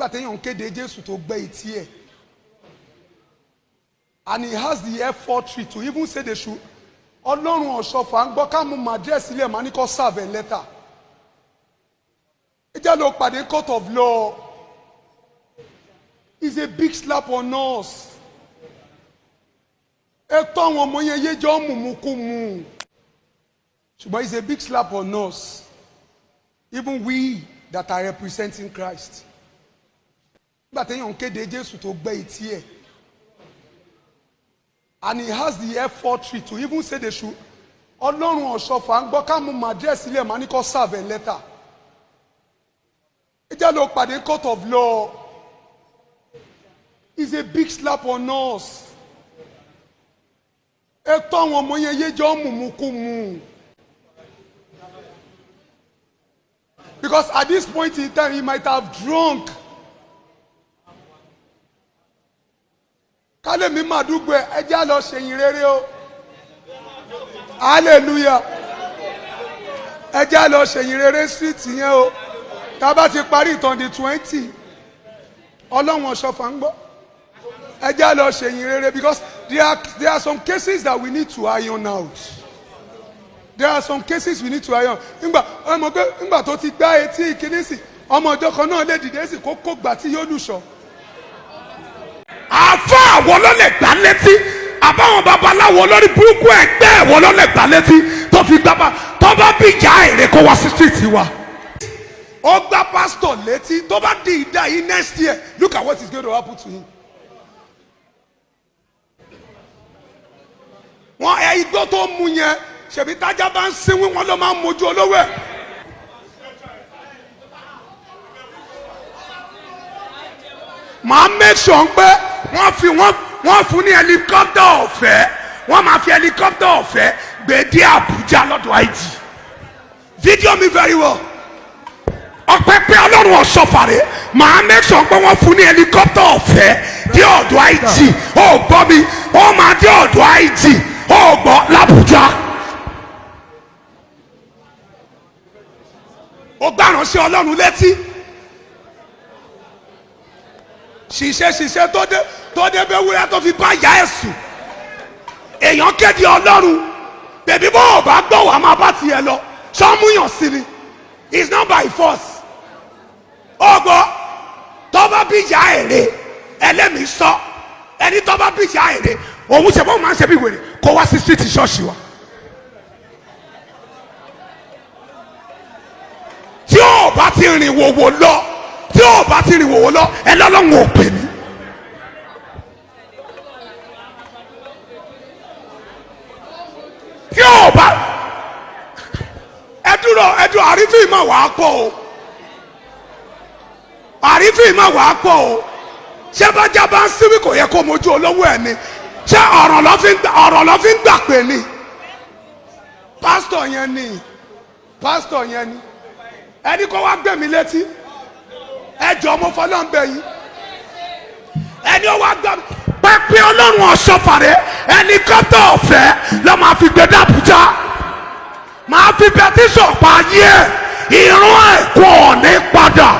But then you kéde Jésù tó gbẹ́ etí ẹ̀. And he has the effrontery to even say they should. Ọlọ́run ọ̀ṣọ́fà ń gbọ́ ká mú madress ilé ẹ̀ máa ní kó serve a letter. Ẹ jẹ́ lọ pàdé court of law. It's a big slap on us. Ẹ tọ́ àwọn ọmọ yẹn yé jọ mùmùkùmù. Ṣùgbọ́n it's a big slap on us. Even we that are representing Christ. But then you kéde Jésù tó gbẹ́ etí ẹ̀. And he has the effrontery to even say they should. Ọlọ́run ọ̀ṣọ́fà ń gbọ́ ká mú madress ilé ẹ̀ máa ní kó serve a letter. Ẹ jẹ́ lọ pàdé court of law. It's a big slap on us. Ẹ tọ́ àwọn ọmọ yẹn yé jọ mùmùkùmù. Because at this point in time he might have drunk. Kálẹ̀ mi máa dúgbò ẹ jẹ́ lọ ṣèyìn rere o. Hallelujah. Ẹ jẹ́ lọ ṣèyìn rere street yẹn o. Tá bá ti parí ìtàn di 20. Ọlọ́run ọ̀ṣọ́fà ń gbọ́. Ẹ jẹ́ lọ ṣèyìn rere because there are some cases that we need to iron out. There are some cases we need to iron. Nígbà tó ti gbá etí ìkíní sí, ọmọ ọjọ́ kan náà lè dìde sí kókó gbà tí yóò lùṣọ́. Àfáà wo ló lè gbá létí? Àbáwọn babaláwo lórí burúkú ẹgbẹ́ wo ló lè gbá létí? Tó fi gbá tó bá bí ìjà èrè kó wá sí street wa. Ó gbá pastor létí tó bá di ìdá yìí next year. Look at what is going to happen to him. Wọ́n ẹ igbó tó mú yẹn ṣebí tájà bá ń sinwín wọn ló máa ń mojú olówó ẹ̀. Màá make sure pé wọ́n fún ní helicopter ọ̀fẹ́. Wọ́n máa fi helicopter ọ̀fẹ́ gbé dé Abuja lọ́dọ̀ IG. Video me very well. Ọpẹ́ pé Ọlọ́run ọ̀ṣọ́fàrẹ́ màá make sure pé wọ́n fún ní helicopter ọ̀fẹ́ dé ọ̀dọ̀ IG. Ó gbọ́ mi, ó máa dé ọ̀dọ̀ IG. Ó gbọ́ l'Abuja. Ó gbáràn sí Ọlọ́run létí. Ṣiṣẹ́ tó dé bẹ́ wúrẹ́ tó fi bá ìyá ẹ̀ sùn. Èèyàn kéde Ọlọ́run. Bèbí bó o bá gbọ́ wàá máa bá tiẹ̀ lọ. Sọ́múyàn sí ni. It's not by force. Ọgbọ́ tó bá bí ìyá èrè ẹlẹ́mìí sọ. Ẹni tó bá bí ìyá èrè òun ṣe bó máa ń ṣe bí wèrè kó wá sí street ṣọ́ọ̀ṣì wa. Tí o bá ti rìn wòwò lọ ẹ lọ́lọ́run ò pè mí. Tí o bá ẹ dúró àrífín máa wà á pọ̀ o. Àrífín máa wà á pọ̀ o. Ṣé bájá bá ń síwí kò yẹ kó mojú olówó ẹ̀ ni? Ṣé ọ̀rọ̀ ló fi ń gbà pé ni? Pásítọ̀ yẹn ni. Ẹni kó wá gbẹ̀mí létí. Ẹ jọ mo fọlọ́ ń bẹ yín. Ẹni ó wá gbà pẹ́pẹ́ Ọlọ́run ọ̀ṣọ́fàrẹ́ helicopter ọ̀fẹ́ ló máa fi gbé dé Abuja. Máa fi pẹtíṣọ̀ pa ayé ẹ̀ ìrún ẹ̀ kò ní padà.